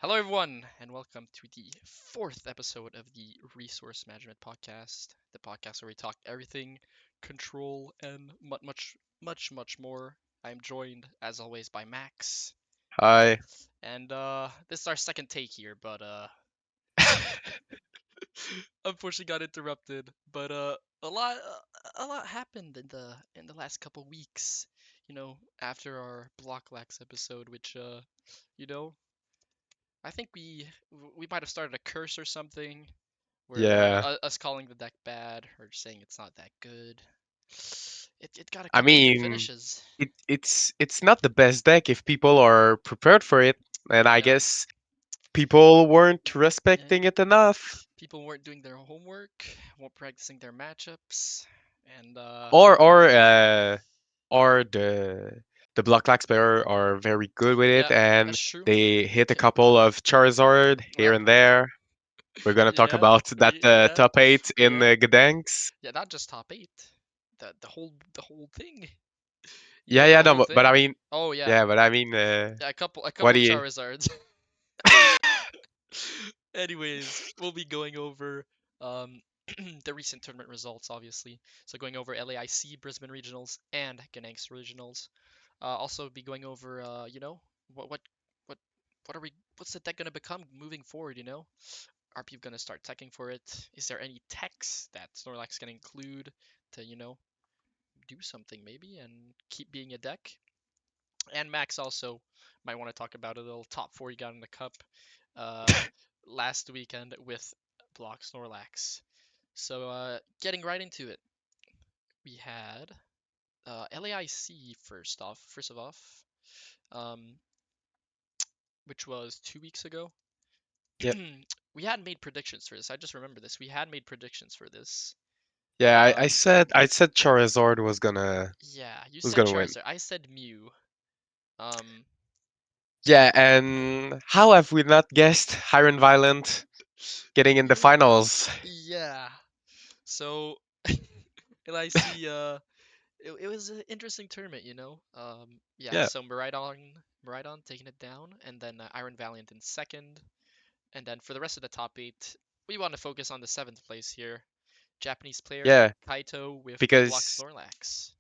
Hello, everyone, and welcome to the fourth episode of the Resource Management Podcast, the podcast where we talk everything, control, and much more. I'm joined, as always, by Max, Hi. and this is our second take here, but unfortunately got interrupted. But a lot happened in the last couple weeks. After our blocklax episode, which you know, I think we might have started a curse or something where Yeah. us calling the deck bad or saying it's not that good. It got a I couple good mean, finishes. it's not the best deck if people are prepared for it, and I Yeah, guess people weren't yeah. respecting it enough, People weren't doing their homework, weren't practicing their matchups, and or or uh, or the blocklax player are very good with it, yeah, and that's true. they hit a Yeah, couple of Charizard here well, and there. We're gonna talk yeah, about that yeah, top eight in yeah, Gdansk. yeah. Not just top eight, the whole thing. Yeah, The yeah, no, whole but I thing. mean, Oh yeah, yeah, but I mean, yeah. A what couple do you? Charizards. Anyways, we'll be going over um, the recent tournament results, obviously. So going over LAIC Brisbane regionals and Gdansk regionals. Also be going over, what, what are we? What's the deck gonna become moving forward? Are people gonna start teching for it? Is there any techs that Snorlax can include to, do something maybe and keep being a deck? And Max also might want to talk about a little top four you got in the cup uh, last weekend with Block Snorlax. So getting right into it, we had LAIC first of off, um, which was 2 weeks ago. Yeah, We had made predictions for this. I just remember this. We had made predictions for this. yeah. I Um, said Charizard yeah, you was said gonna win. Charizard. I said Mew. Um, Yeah, and how have we not guessed Iron Violent getting in the finals? yeah. So LIC it was an interesting tournament, you know. Yeah, Yeah, so Maridon taking it down, and then Iron Valiant in second, and then for the rest of the top eight, we want to focus on the seventh place here. Japanese player yeah, Kaito with Block because Snorlax.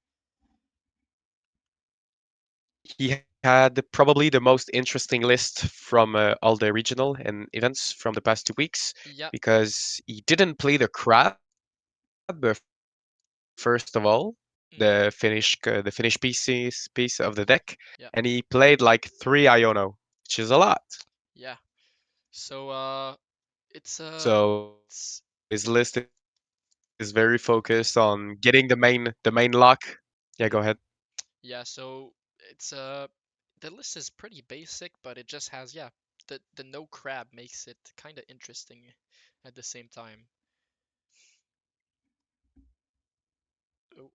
he had probably the most interesting list from all the regional and events from the past 2 weeks Yeah, because he didn't play the crab first of all, the mm-hmm, Finnish piece of the deck, and he yeah, played like 3 Iono, which is a lot. yeah. So So his it's list is very focused on getting the main lock. Yeah, go ahead. mm-hmm, yeah. So it's the list is pretty basic, but it just has, yeah, the no crab makes it kind of interesting at the same time. Oh,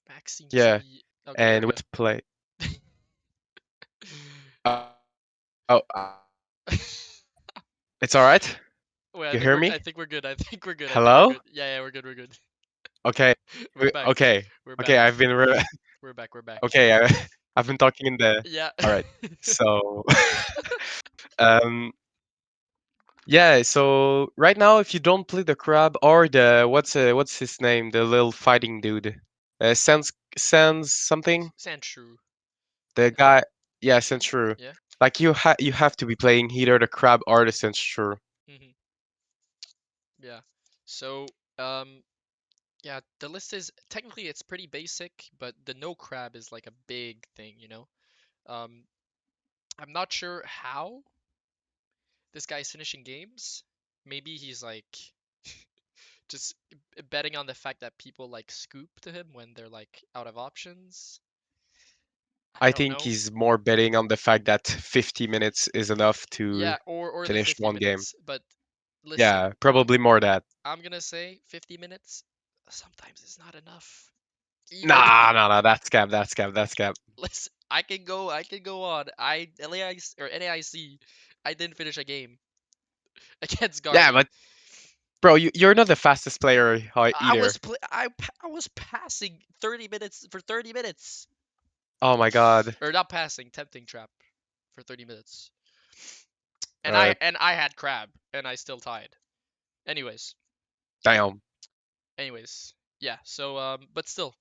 Max seems to Yeah, be. Oh, good. and Okay. with play. Oh, it's all right. Wait, You hear I me? think we're good. I think we're good. I think we're Hello? good. Yeah, yeah, we're good. We're good. Okay. We're back. Okay. We're Okay. back. We're back. We're back. Okay. I've been talking in the. Yeah. All right. So, um, yeah. So right now, if you don't play the crab or the what's his name, the little fighting dude, Sans something, Sandshrew. the Uh, guy. Yeah, Sandshrew. Sensuru. Yeah. Like you have to be playing either the crab or the Sensuru. hmm Yeah. So, um, yeah, the list is technically it's pretty basic, but the no crab is like a big thing, you know. Um, I'm not sure how this guy's finishing games. Maybe he's like just betting on the fact that people like scoop to him when they're like out of options. I I don't think know. he's more betting on the fact that 50 minutes is enough to Yeah, or the finish 50 one game. minutes. But listen, Yeah, probably more that. I'm gonna say 50 minutes. Sometimes it's not enough. Even Nah, nah, nah. That's cap. That's cap. That's cap. listen, I can go on. I LAIC or NAIC. I didn't finish a game against Yeah, Guardy. but bro, you're not the fastest player either. I was passing 30 minutes for 30 minutes. Oh my god. Or not passing, tempting trap. for 30 minutes. And Uh, I had crab and I still tied. Anyways, damn. anyways, yeah. So but still,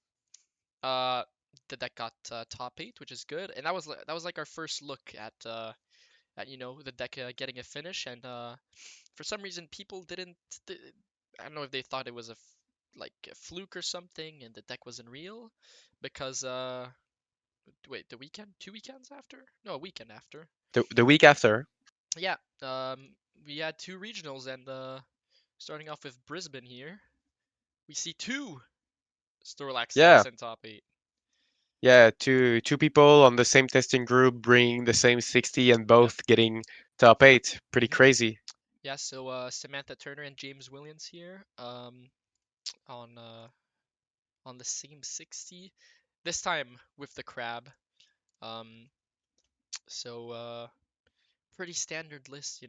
uh, the deck got top eight, which is good. And that was like our first look at the deck getting a finish. And for some reason, people didn't. th- I don't know if they thought it was like a fluke or something, and the deck wasn't real, because wait, the weekend, 2 weekends after? No, a weekend after. The week after. Yeah, we had two regionals, and starting off with Brisbane here, we see two Snorlax Yeah. decks in top eight. Yeah, two people on the same testing group bringing the same 60 and Yep. both getting top 8. Pretty hmm crazy. Yeah, so Samantha Turner and James Williams here, on on the same 60. This time with the crab. Um, so pretty standard list,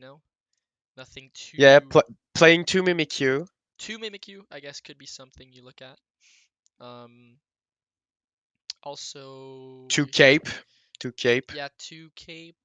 Nothing Yeah, playing two too Mimikyu, I guess, could be something you look at. Um, Also, two cape, two cape. yeah, two cape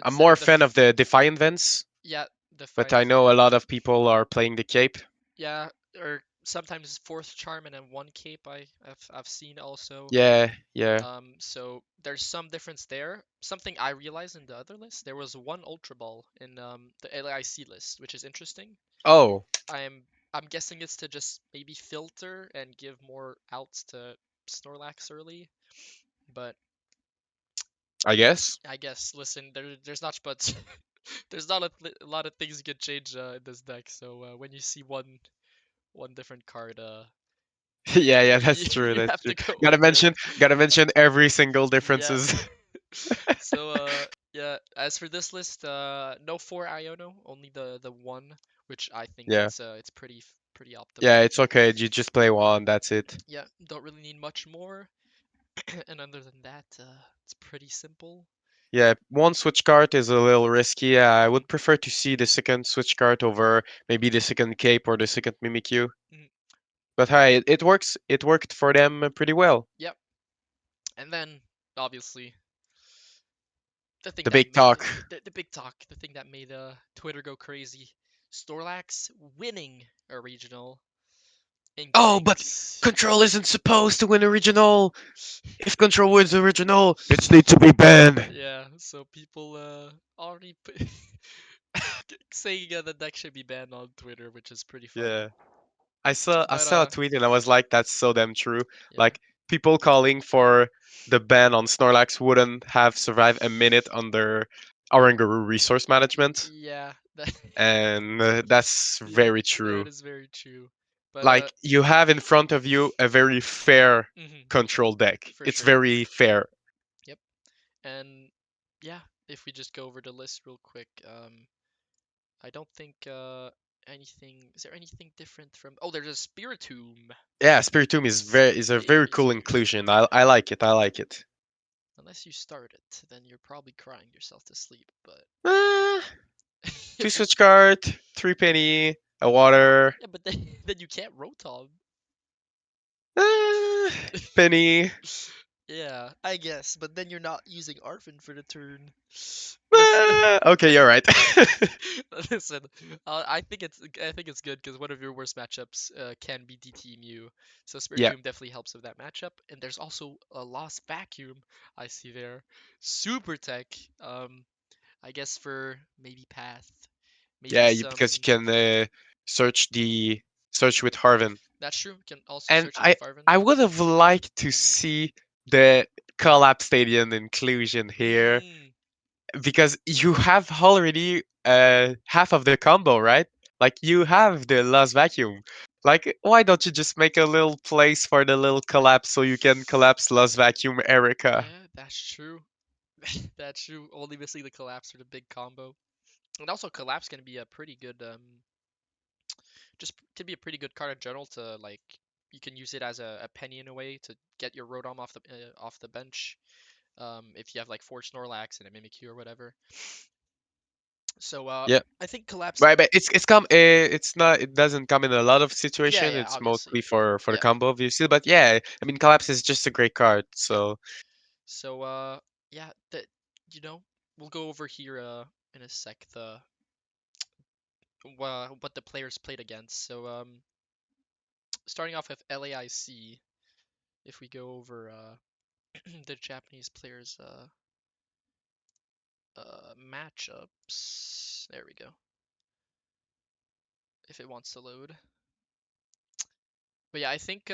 I'm instead more a of the fan of the Defiant Vents, yeah, the but Final I know a Vent. lot of people are playing the cape. Yeah, or sometimes fourth charm and then one cape. I've seen also. Yeah, yeah. So there's some difference there. Something I realized in the other list, there was one Ultra Ball in the LAIC list, which is interesting. Oh, I'm I'm guessing it's to just maybe filter and give more outs to Snorlax early, but I guess. I guess listen, there's not much there's not a lot of things you can change in this deck. So when you see one different card, Yeah, yeah, you, that's true. you That's have true. to go Gotta with it. mention, gotta mention every single Yeah. differences. So yeah, as for this list, no four Iono, only the one, which I think Yeah, it's pretty yeah, optimal. it's okay. You just play one. That's it. Yeah, don't really need much more. And other than that, it's pretty simple. Yeah, one switch card is a little risky. I hmm would prefer to see the second switch card over maybe the second cape or the second Mimikyu. hmm But hey, it works. It worked for them pretty well. Yep. And then obviously the thing The that big made talk. the big talk, the thing that made Twitter go crazy, Storlax winning a regional in Oh, but Ganix. Control isn't supposed to win original. If Control wins original, it needs to be banned. Yeah, so people already saying the deck should be banned on Twitter, which is pretty funny. Yeah. I But saw a tweet and I was like, that's so damn true. yeah, Like people calling for the ban on Snorlax wouldn't have survived a minute under Oranguru resource management, yeah, that and that's yeah, very that true. is very true. But Like you have in front of you a very fair mhm, control deck. for It's sure. very fair. Yep. And yeah, if we just go over the list real quick, I don't think anything. Is there anything different from? Oh, there's a Spiritomb. Yeah, Spiritomb is a very cool Spiritomb. inclusion. I like it. I like it. Unless you start it, then you're probably crying yourself to sleep. But Uh, two if you, switch card, 3 penny, a water, yeah, but then then you can't Rotom. uh, penny. Yeah, I guess. But then you're not using Arfin for the turn. Listen, Okay, you're right. listen. I think it's good because one of your worst matchups can be DT Mew. So Yeah, Spiritomb definitely helps with that matchup. And there's also a Lost Vacuum I see there. Super Tech. I guess for maybe Path, maybe yeah, because you some. can search with Harvin. That's true. Can also And search it with Arvin. I would have liked to see the collab stadium inclusion here Mm, because you have already half of the combo, right? Like you have the Lost Vacuum. Like why don't you just make a little place for the little collapse so you can collapse Lost Vacuum Erica? yeah, that's true. That's true. Only missing the collapse for the big combo. And also collapse can be a pretty good just can be a pretty good card in general to like you can use it as a penny in a way to get your Rotom off the bench. If you have like four Snorlax and a Mimikyu or whatever. So Yeah. I think collapse. Right, but it's not it doesn't come in a lot of Yeah, situation. yeah, It's obviously. mostly for the Yeah. combo obviously. But yeah, I mean collapse is just a great card. Yep. So So yeah, that you know. we'll go over here in a sec the what the players played against. So starting off with LAIC, if we go over the Japanese players matchups. There we go. If it wants to load. But yeah, I think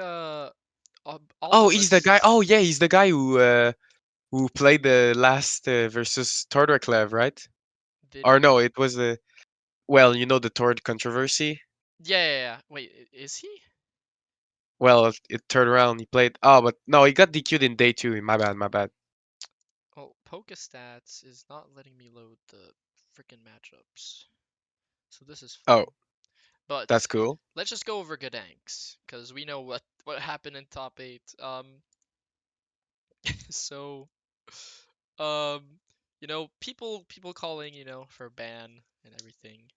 all the Oh, he's the guy. lists Oh, yeah, he's the guy who played the last versus Tordaklev, right? did Or he? no, it was the well, you know the Tord controversy. Yeah. Wait, is he? Well, it turned around. He played. Oh, but no, he got DQ'd in day two. My bad. My bad. Well, Pokestats is not letting me load the freaking matchups. So this is Oh, fun. But that's cool. let's just go over Gdanks, because we know what happened in top eight. So um, people calling, for ban and everything.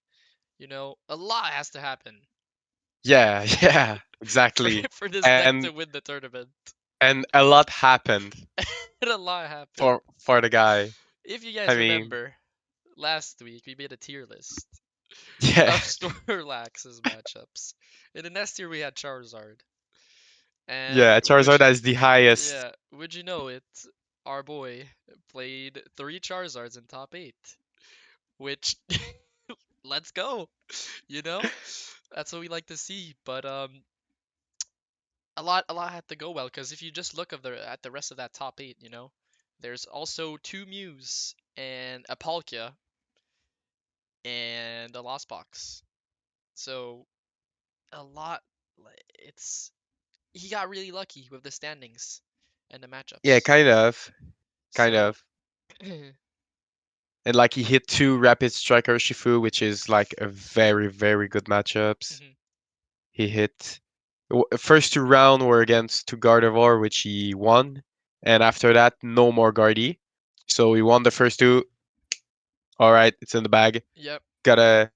A lot has to happen Yeah, yeah, for exactly. for this deck And to win the tournament. a lot happened And a lot happened. for the guy. If you I guys mean, remember, last week we made a tier list yeah, of Snorlax's matchups. In the next tier we had Charizard. And yeah. Charizard has the highest. would you know it, our boy played three Charizards in top eight, which let's go. You know, that's what we like to see. But a lot had to go well because if you just look at the rest of that top eight, there's also two Mews and a Palkia and a Lost Box. So a lot. It's he got really lucky with the standings and the Yeah, matchups. kind of, kind So of. And like he hit two Rapid Striker Shifu, which is like a very, very good matchups. mhm, He hit first two round were against two Gardevoir, which he won, and after that, no more Guardy. So he won the first two. All right, it's in the bag. yep. Gotta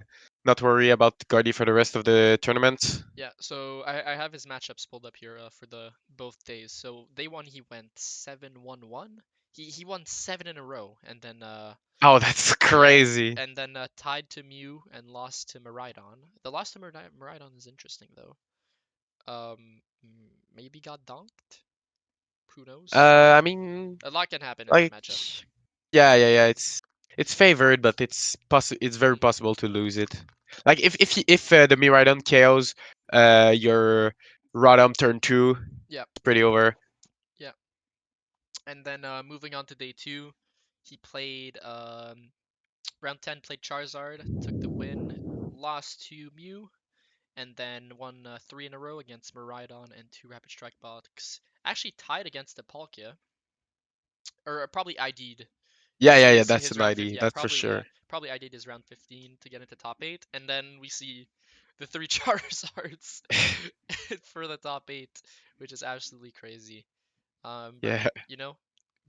not worry about Guardy for the rest of the tournament. Yeah, so I have his matchups pulled up here for the both days. So day one he went 7-1-1. He won seven in a row, and then Oh, that's yeah, crazy. and then tied to Mew and lost to Miraidon. The loss to Miraidon is interesting though. Maybe got donked. Who knows? I mean, A lot can happen in that like, matchup. yeah. It's favored, but it's very Hmm. possible to lose it. Like if the Miraidon KOs your Rodham turn two, Yeah, it's pretty over. yeah. And then moving on to day two, he played round 10 played Charizard, took the win, lost to Mew, and then won three in a row against Miraidon and two Rapid Strike box. Actually tied against the Palkia, or probably ID'd Yeah. That's his an round 50. idea. Yeah, That's for probably sure. probably ID'd his round 15 to get into top eight, and then we see the three Charizards for the top eight, which is absolutely crazy. But Yeah,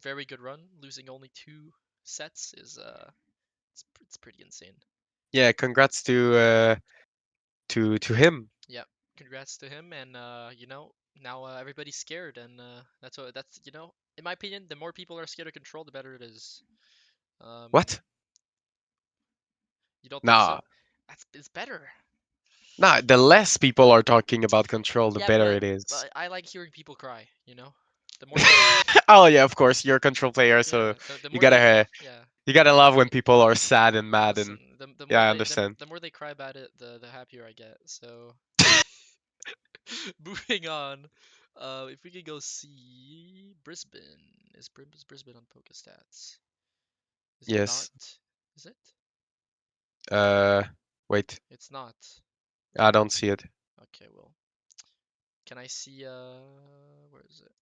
very good run. Losing only two sets is it's pretty insane. yeah. Congrats to him. Yeah, congrats to him, and now everybody's scared, and that's in my opinion, the more people are scared of control, the better it is. Um, What? you don't think Nah, so? It's better. nah. The less people are talking about control, the Yeah, better but it is. but I like hearing people cry. The more they, Oh yeah, of course. You're a control player, so yeah, the you more gotta they, uh, yeah. you gotta love when people are sad and mad, Listen, and the yeah, more I they understand. the more they cry about it, the happier I get. So moving on. If we could go see Brisbane. Is Brisbane on Pokestats? Is it not? Yes. Is it? Uh, Wait. It's not. I don't see it. Okay, well, can I see where is it?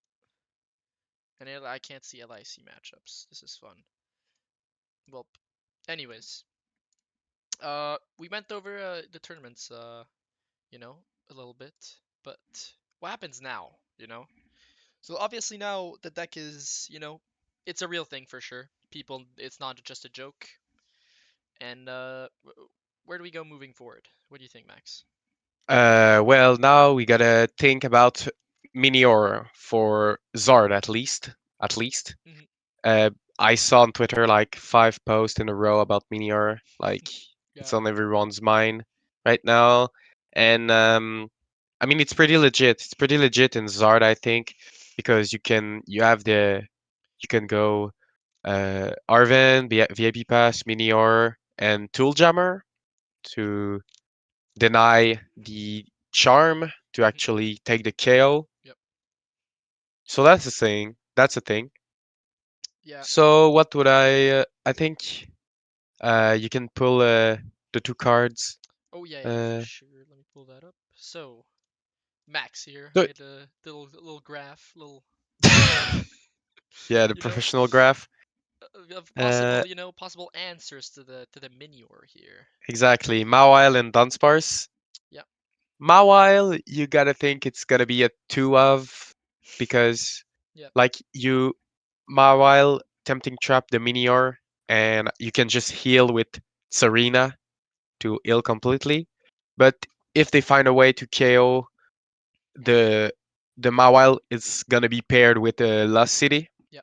And I can't see LIC matchups. This is fun. Well, anyways, we went over the tournaments, you know, a little bit, but what happens now, So obviously now the deck is, it's a real thing for sure. People, it's not just a joke. And where do we go moving forward? What do you think, Max? Well, now we gotta think about Minior for Zard at least. At least. Hmm. I saw on Twitter like 5 posts in a row about Meteor. Like Yeah. it's on everyone's mind right now, and I mean it's pretty legit. It's pretty legit in Zard, I think, because you can go Arven, VIP Pass, Meteor, and Tool Jammer to deny the charm to Mhm. actually take the KO. Yep. So that's the thing. That's the thing. Yeah. So what would I think you can pull the two cards. Oh yeah, yeah, for Uh, sure. Let me pull that up. So Max here the, made a little graph, little yeah, the you know, professional graph. of Uh, possible, possible answers to the Minior here. exactly. Mawile and Dunsparce. Yeah. Mawile, you gotta think it's gonna be a two of because Yeah. like you Mawile tempting trap the Minior and you can just heal with Serena to heal completely. But if they find a way to KO the the Mawile, it's gonna be paired with the Lost City. Yeah.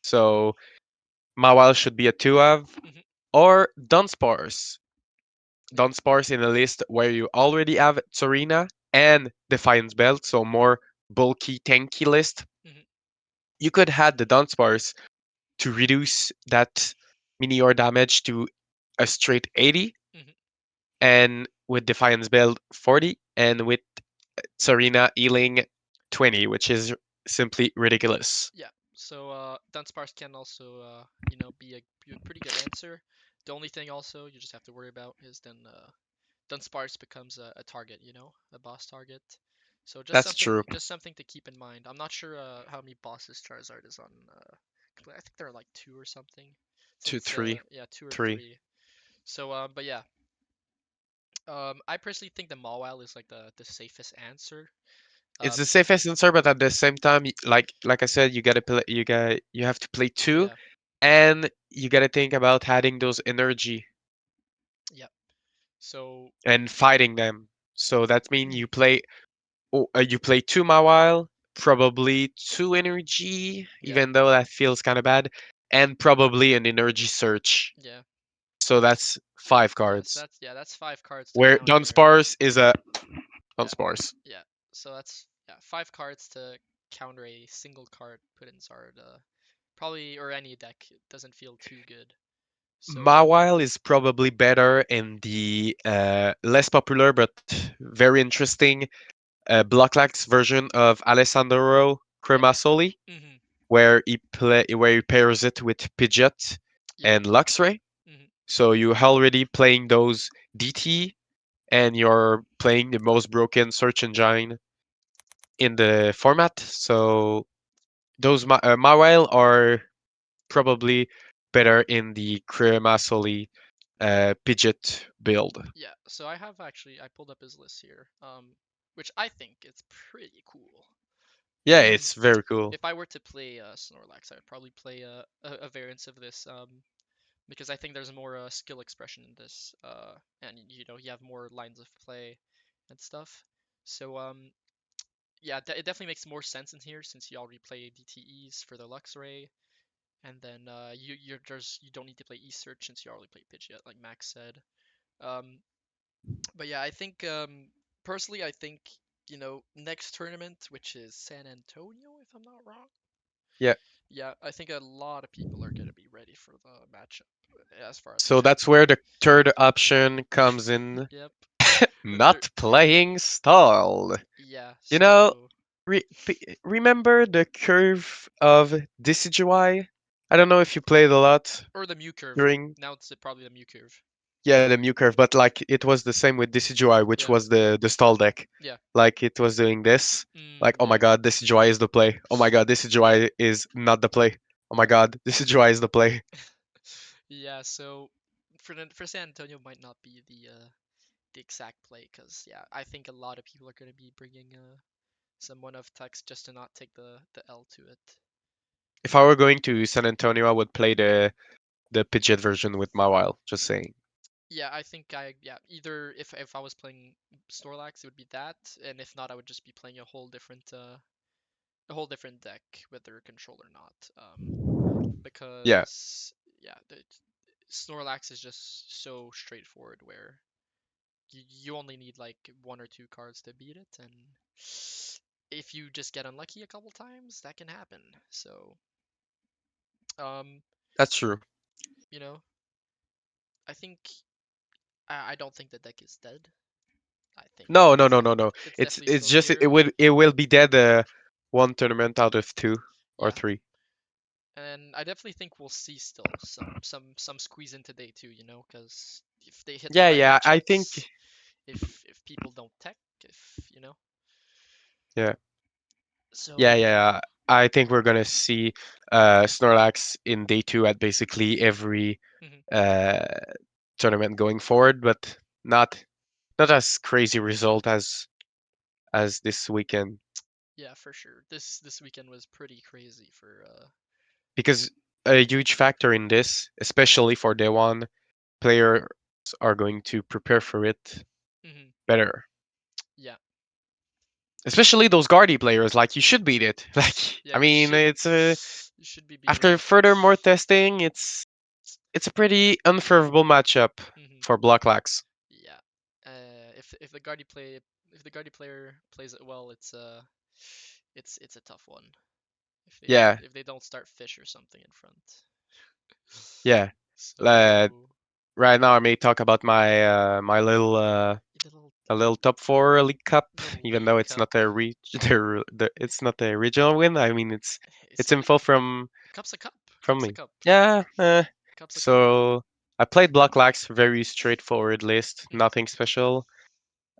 So Mawile should be a two of Hmm. or Dunsparce. Yeah. Dunsparce in a list where you already have Serena and Defiance Belt, so more bulky, tanky list. Hmm. You could add the Dunsparce to reduce that Meteor damage to a straight 80, Hmm. and with Defiance Belt 40, and with Serena healing 20, which is simply ridiculous. Yeah. So Dunsparce can also be a pretty good answer. The only thing also you just have to worry about is then Dunsparce becomes a target, a boss target. So That's true. just something to keep in mind. I'm not sure how many bosses Charizard is on. I think there are like two or something. Two, Since three, yeah, two or three. three. So but yeah, I personally think the Mawile is like the safest answer. It's the Um, safest answer, but at the same time, like I said, you have to play two, yeah, and you gotta think about adding those energy yeah. So and fighting them. So that means you play two Mawile, probably two energy, yeah, even though that feels kind of bad, and probably an energy search. yeah, So that's five yeah. So cards. that's 5 cards to Where counter. Dunsparce is a Yeah, Dunsparce. yeah. So that's 5 cards to counter a single card put in Zard. Probably or any deck doesn't feel too good. So Mawile is probably better in the less popular but very interesting blocklax version of Alessandro yep. Cremasoli, Hmm. where he pairs it with Pidgeot Yep. and Luxray. Hmm. So you're already playing those DT, and you're playing the most broken search engine in the format. So those Mawile are probably better in the Cremasoli Pidgeot build. Yeah. So I pulled up his list here. Which I think is pretty cool. Yeah, it's very cool. If I were to play Snorlax, I would probably play a variant of this. Because I think there's more skill expression in this, and you have more lines of play and stuff. So yeah, it definitely makes more sense in here since you already play DTEs for the Luxray, and then you don't need to play E-Search since you already play Pidgeot, like Max said. Um, but yeah, I think personally, I think next tournament, which is San Antonio, if I'm not wrong. Yeah. Yeah, I think a lot of people are gonna be ready for the matchup as far as So map. that's where the third option comes in. Yep. There. Not playing stall. Yeah. You know, So remember the curve of DCGY? I don't know if you played a lot or the Mew curve. during Now it's probably the Mew curve. yeah the Mew curve, but like it was the same with DCGY, which Yeah. was the stall deck. Yeah. Like it was doing this. Like oh my Yeah. god, DCGY is the play. Oh my god, DCGY is not the play. Oh my Yeah. god, DCGY is the play. Yeah. So for San Antonio might not be the exact play because yeah, I think a lot of people are gonna be bringing someone of text just to not take the L to it. If I were going to San Antonio, I would play the Pidgeot version with Mawile. Just saying. Yeah, I think either if I was playing Snorlax it would be that, and if not I would just be playing a whole different deck, whether control or not. Yeah, because yeah, the Snorlax is just so straightforward where you only need like one or two cards to beat it, and if you just get unlucky a couple times, that can happen. So, um, that's true. you know, I think I don't think the deck is dead. I think No, no, it's no, no, no. it's definitely It's still just here. it will be dead one tournament out of two or Yeah, three. and I definitely think we'll see still some squeeze in today too. Because if they hit the Yeah, right yeah. I think matchups, if people don't tech, if yeah, yeah, so yeah. I think we're gonna see Snorlax in day two at basically every mhm. uh tournament going forward, but not as crazy result as this weekend Yeah, for sure. This weekend was pretty crazy for because a huge factor in this, especially for day one, players are going to prepare for it mhm. better. Yeah, Especially those Guardy players, like you should beat it. Like yeah. I mean, it's You should be beating after it. furthermore testing, it's a pretty unfavorable matchup Mhm. for blocklax. Yeah. If the Guardy player plays it well, it's a tough one. Yeah, If they don't start fish or something in front. yeah. Uh, So right now, I may talk about my little little a little top four League Cup, little even though League it's Cup. not a it's not a regional win. I mean, it's See, info from cup's a cup. Cup's a me. cup. Yeah. Cup's a cup. So I played blocklax, very straightforward list, Mhm. nothing special.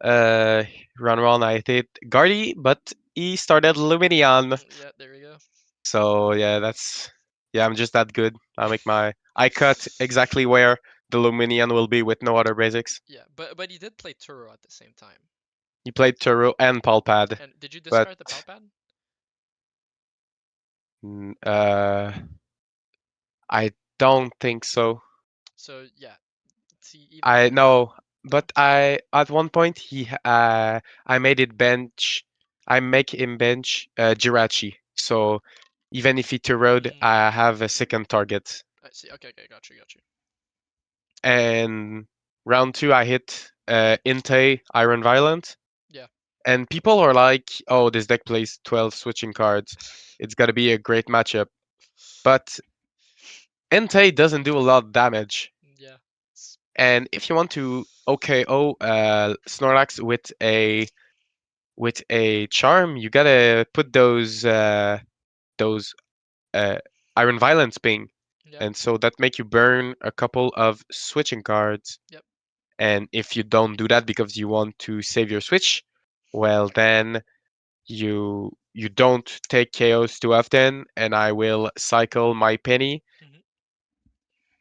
Uh, Round one, I hit Guardy, but he started Luminion. Yeah, there we go. So yeah, I'm just that good. I cut exactly where the Luminion will be with no other basics. Yeah, but he did play Turo at the same time. He played Turo and Palpad, And did you but discard the Palpad? mm, uh, I don't think so. So yeah, see even I no, but I at one point I made it bench. I make him bench Jirachi. So even if he Turoed, mm, I have a second target. I see. Okay, okay, got you. And round two, I hit Inte Iron Violent, Yeah. and people are like, "Oh, this deck plays 12 switching cards. It's got to be a great matchup." But Entei doesn't do a lot of damage. Yeah. It's, And if you want to OKO Snorlax with a charm, you gotta put those uh, Iron Violence ping, yep. and so that make you burn a couple of switching cards. Yep. And if you don't do that because you want to save your switch, well then you don't take KOs too often, and I will cycle my penny. Hmm.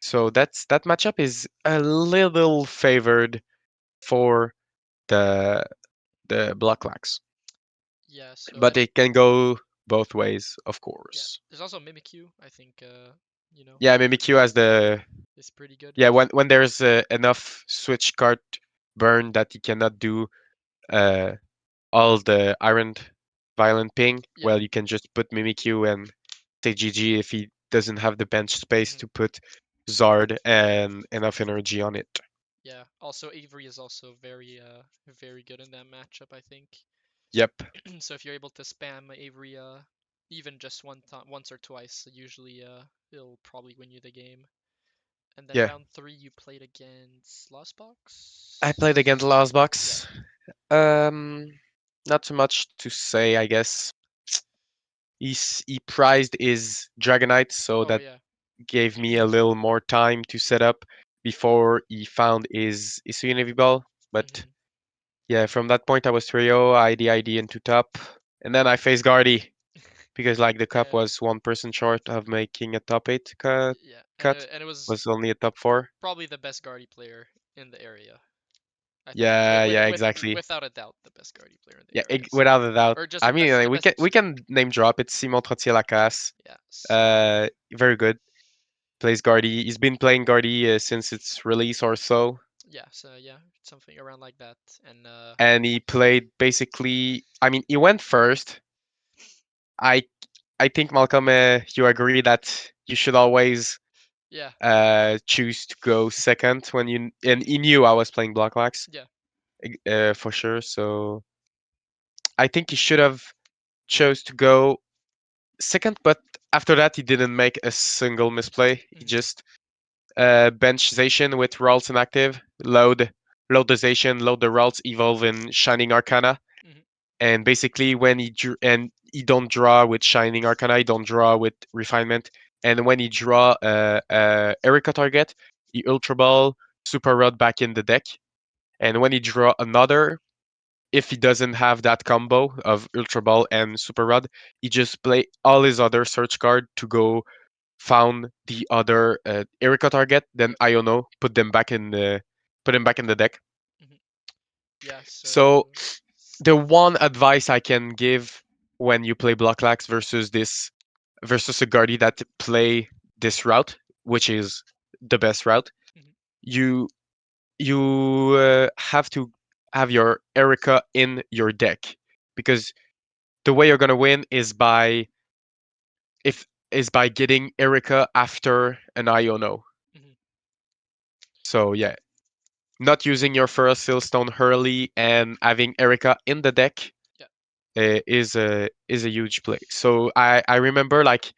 So that matchup is a little favored for the the blocklax, Yeah. So but it can go both ways, of yeah. course. There's also Mimikyu. I think you know, Yeah, Mimikyu has the is pretty good. yeah when there's enough switch card burn that he cannot do uh, all the iron violent ping, Yeah. well, you can just put Mimikyu and say GG if he doesn't have the bench space Hmm. to put Zard and enough energy on it. Yeah. Also, Avery is also very good in that matchup. I think. Yep. So if you're able to spam Avery even just once or twice, usually it'll probably win you the game. And then Yeah. round three, you played against Lost I played against Last Yeah. Box. Um, Not too much to say, I guess. He prized his Dragonite, so Oh that yeah. gave me a little more time to set up before he found his Isuyunevi ball. But Hmm. yeah, from that point I was trio, ID into top, and then I faced Guardy because like the cup Yeah. was 1% short of making a top 8 Yeah. cut, And it was was only a top 4. probably the best Guardy player in the area. I think Yeah, yeah, exactly. without a doubt the best Guardy player in the Yeah, area. So without a doubt. or just I mean, the best. we can name drop it. Simon Trottier-Lacasse. Yeah. So Very good. Plays Guardy. He's been playing Guardy since its release or so, yeah. So yeah, something around like that. And and he played basically. I mean, he went first. I I think Malcolm, you agree that you should always Yeah. choose to go second when you and he knew I was playing blocklax Yeah. for sure. So I think he should have chose to go second, but after that he didn't make a single misplay. He Mhm. just bench Zacian with Ralts inactive, load the Zacian, load the Ralts, evolve in Shining Arcana, Mhm. and basically when and he don't draw with Shining Arcana, he don't draw with Refinement, and when he draw Erica target, he Ultra Ball, Super Rod back in the deck, and when he draw another, if he doesn't have that combo of Ultra Ball and Super Rod, he just play all his other search card to go found the other Erica target, then Yep. Iono put him back in the deck. Mhm. Yeah. So So. the one advice I can give when you play Blocklax versus this versus a Guardi that play this route, which is the best route, Mhm. you you have to have your Erica in your deck because the way you're gonna win is if by getting Erica after an Iono. Mhm. So yeah, not using your first Silstone early and having Erica in the deck Yeah. is a huge play. So I remember like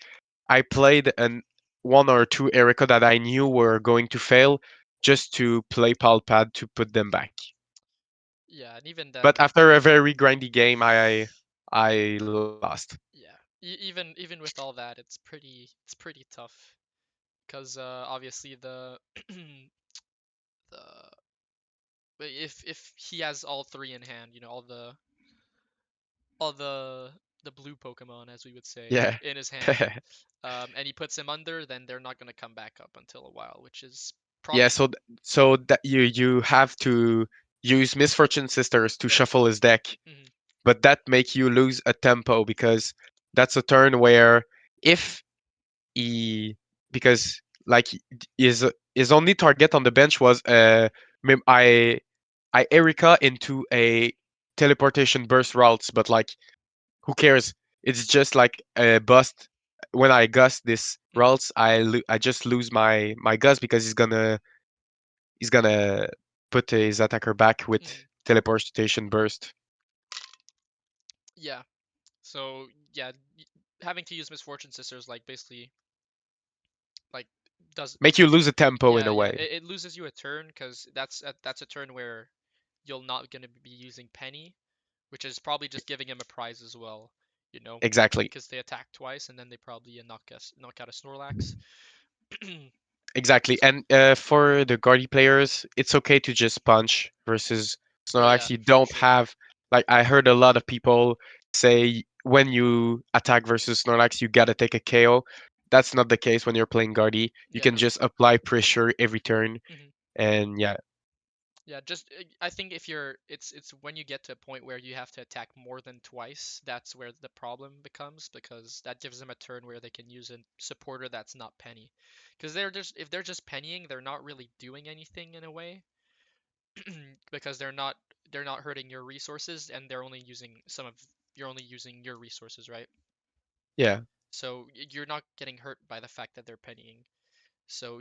I played an one or two Erica that I knew were going to fail just to play Palpad to put them back. Yeah. And even But then. after a very grindy game, I lost. Yeah. Even with all that, it's pretty tough because obviously the if he has all three in hand, all the blue Pokemon, as we would say, Yeah. in his hand, and he puts him under, then they're not gonna come back up until a while, which is Yeah, probably. so that you have to use Misfortune Sisters to Yep. shuffle his deck, Hmm. but that make you lose a tempo because that's a turn where if he because like his only target on the bench was I Erica into a teleportation burst routes, but like who cares? It's just like a bust. When I gust this Hmm. routes, I just lose my gust because he's gonna put his attacker back with Hmm. teleportation burst. Yeah. So yeah, having to use Misfortune Sisters like basically like does. Make you lose a tempo in Yeah, a yeah. way. It loses you a turn because that's a turn where you're not gonna be using Penny, which is probably just giving him a prize as well, you know, Exactly. because they attack twice and then they probably knock out a Snorlax. Exactly. So And for the Guardy players, it's okay to just punch versus oh Snorlax. yeah, You for don't sure. have like I heard a lot of people say when you attack versus Snorlax, you gotta take a KO. That's not the case when you're playing Guardy. You Yeah. can just apply pressure every turn, Hmm. and yeah, Yeah, just I think if you're it's when you get to a point where you have to attack more than twice, that's where the problem becomes because that gives them a turn where they can use a supporter that's not Penny. Because they're just if they're just pennying, they're not really doing anything in a way because they're not hurting your resources and they're only using some of you're only using your resources, right? yeah, So you're not getting hurt by the fact that they're pennying. So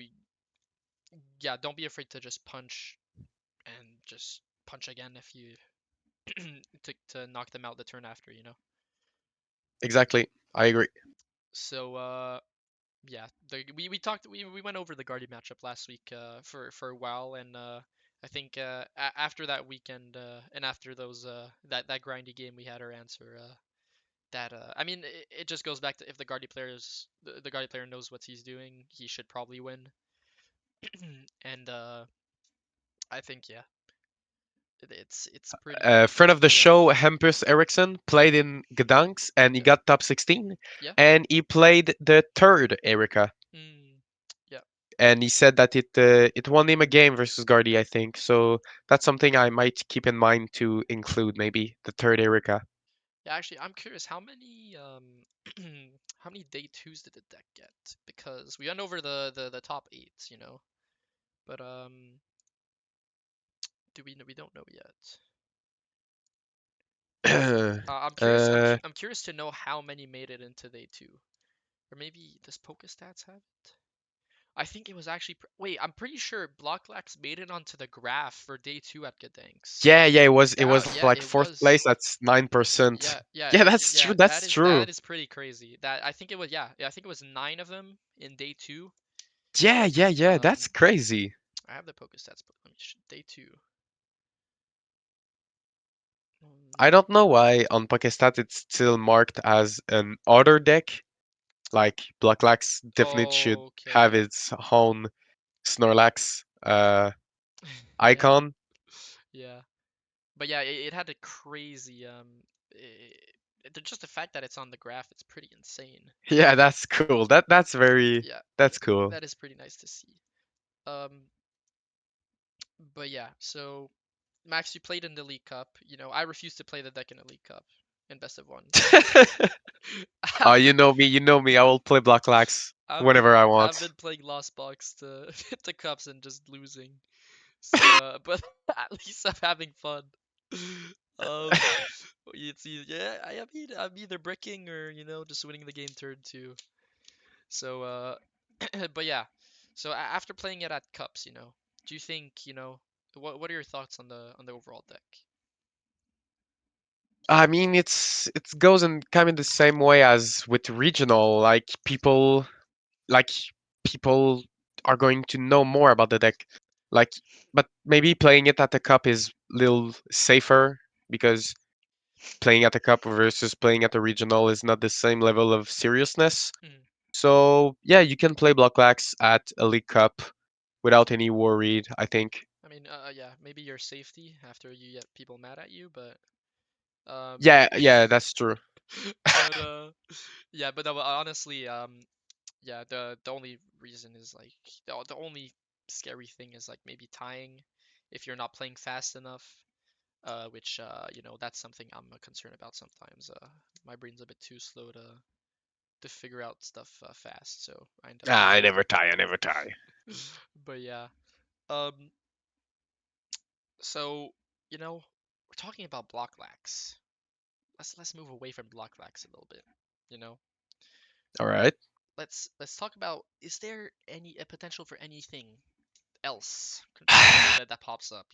yeah, don't be afraid to just punch and just punch again if you to knock them out the turn after. exactly. I agree. So yeah, we talked we went over the Guardian matchup last week for a while and I think after that weekend and after those that grindy game we had our answer that I mean it just goes back to if the Guardian player knows what he's doing, he should probably win. And I think yeah, it's A pretty friend of the yeah. show, Hampus Eriksson, played in Gdansk and he Yeah. got top 16. Yeah. And he played the third Erica. Mm, yeah. And he said that it won him a game versus Guardy, I think. So that's something I might keep in mind to include, maybe the third Erica. Yeah, actually, I'm curious how many how many day twos did the deck get? Because we went over the top eight, but do we don't know yet. I'm curious. uh, I'm curious to know how many made it into day two. Or maybe does Pokestats have it? I think it was actually. Wait, I'm pretty sure blocklax made it onto the graph for day two at Gdansk. Yeah, yeah, it was Yeah, like it fourth was. place. That's 9%. Yeah, yeah, Yeah, that's true. yeah. That's true. That is pretty crazy. That I think it was. Yeah, yeah. I think it was nine of them in day two. Yeah, yeah, yeah. That's Um, crazy. I have the Pokestats, but let me day two. I Um, don't know why on Pokestat it's still marked as an other deck. Like Blocklax definitely should have okay. its own Snorlax Yeah, icon. yeah. But yeah, it had a crazy just the fact that it's on the graph, it's pretty insane. Yeah, that's cool. That's very Yeah, that's cool. that is pretty nice to see. Um, but yeah, so Max, you played in the League Cup. You know, I refuse to play the deck in the League Cup in best of one. Oh, I've been, you know me. I will play Blocklax I've been, whenever I I've want. been playing Lost Box to the cups and just losing. So, but at least I'm having fun. Um, yeah, I'm either bricking or just winning the game turn two. So, but yeah, so after playing it at cups, do you think, what are your thoughts on the overall deck? I mean, it goes in kind of the same way as with regional. Like people are going to know more about the deck. Like, but maybe playing it at the cup is a little safer because playing at the cup versus playing at the regional is not the same level of seriousness. Mhm. So yeah, you can play Blocklax at a League Cup without any worried. I think. I mean, yeah, maybe your safety after you get people mad at you, but um, Yeah, yeah, that's true. but yeah, but no, honestly, yeah, the only reason is like the only scary thing is like maybe tying if you're not playing fast enough. Which that's something I'm concerned about sometimes. My brain's a bit too slow to figure out stuff fast, so I end up Ah, I tying. never tie. I never tie. But yeah, um, so we're talking about block lax. Let's move away from block lax a little bit. You know, All right. let's talk about, is there any a potential for anything else control related that pops up?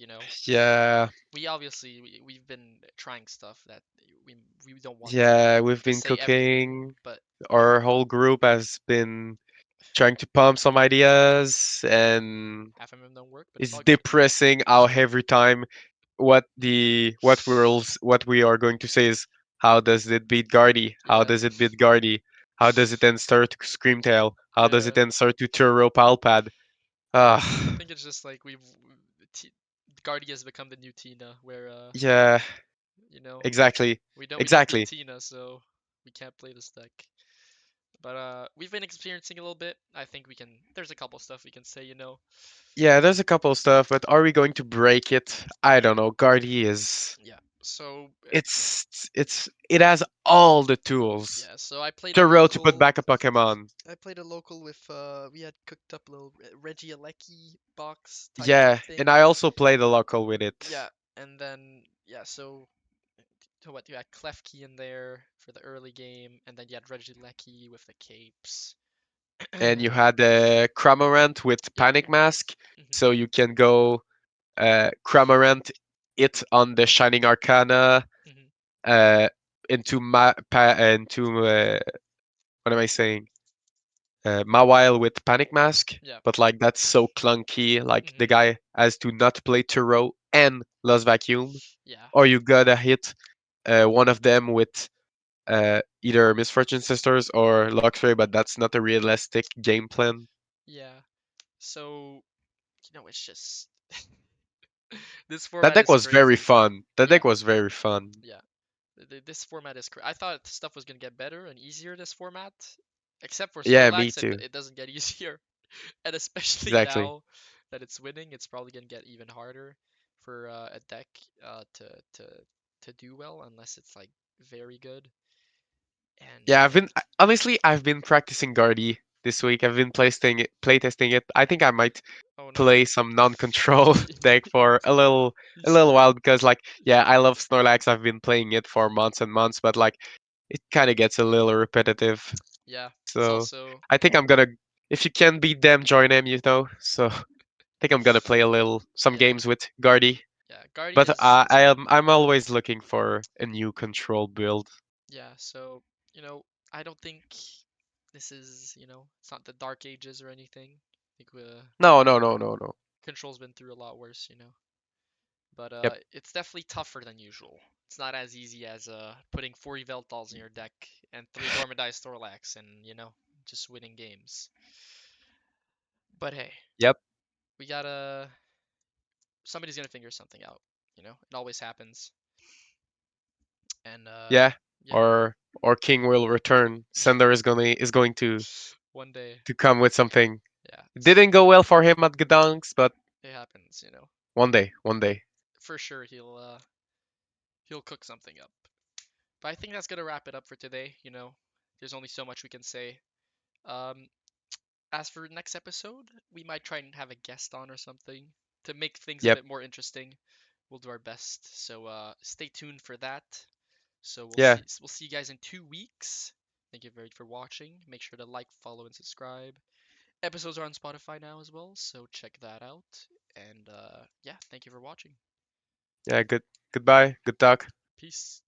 Yeah, We obviously we've been trying stuff that we we don't want yeah, we've to been say everything, cooking. but Our whole group has been trying to pump some ideas, and half of them don't work, but it's it's all good. depressing how every time what we are going to say is how does it beat Guardy? How Yeah, does it beat Guardy? How does it then start to Screamtail? How does it yeah. then start to Turo Palpad? I Ah, think it's just like T- Guardy has become the new Tina, where yeah, you know, exactly, we don't beat exactly. Tina, so we can't play this deck. But we've been experiencing a little bit. I think we can. There's a couple stuff we can say. Yeah, there's a couple of stuff, but are we going to break it? I don't know. Guardy is Yeah. So it has all the tools. yeah. So I played a Turo to put local. back a Pokemon. I played a local with we had cooked up a little Regieleki box type Yeah, and thing. I also play the local with it. Yeah, and then yeah, so what you had Klefki in there for the early game, and then you had Regieleki with the capes. And you had the Cramorant with Yeah. Panic Mask, Hmm. so you can go Cramorant it on the Shining Arcana Hmm. uh, into what am I saying? Mawile with Panic Mask, Yeah. but like that's so clunky. Like the Hmm. guy has to not play Turo and Lost Vacuum, Yeah. or you gotta hit one of them with either Misfortune Sisters or Luxray, but that's not a realistic game plan. Yeah. So it's just this That format deck is was very crazy. fun. That Yeah. deck was very fun. Yeah. This format is I thought stuff was gonna get better and easier this format, except for Yeah, me Snorlax, and too. it doesn't get easier. And especially Exactly. now that it's winning, it's probably gonna get even harder for a deck to to to do well unless it's like very good. And Yeah, honestly, I've been practicing Guardy this week. I've been playtesting it. I think I might oh no. play some non-control deck for You a little see, while because like yeah, I love Snorlax. I've been playing it for months and months, but like it kind of gets a little repetitive. Yeah, it's So also I think I'm gonna, if you can beat them, join them, you know. So I think I'm gonna play a little some yeah, games with Guardy. yeah. Guardy But is fun. I'm always looking for a new control build. Yeah, so you know, I don't think this is, it's not the Dark Ages or anything. I think No, no, no, no, no. Control's been through a lot worse. But Yep. it's definitely tougher than usual. It's not as easy as putting 40 Veltals in your deck and 3 Gormadize Thorlax and, just winning games. But hey, Yep. we gotta somebody's gonna figure something out. It always happens. And Yeah. yeah, Or King will return. Sender is going one day, to come with something. yeah, It didn't go well for him at Gdansk, but it happens. one day, one day. For sure he'll cook something up. But I think that's gonna wrap it up for today. There's only so much we can say. Um, as for next episode, we might try and have a guest on or something to make things a Yep. bit more interesting. We'll do our best. So stay tuned for that. So we'll Yeah. see we'll see you guys in 2 weeks. Thank you very much for watching. Make sure to like, follow, and subscribe. Episodes are on Spotify now as well, so check that out. And yeah, thank you for watching. Yeah. Goodbye. Good talk. Peace.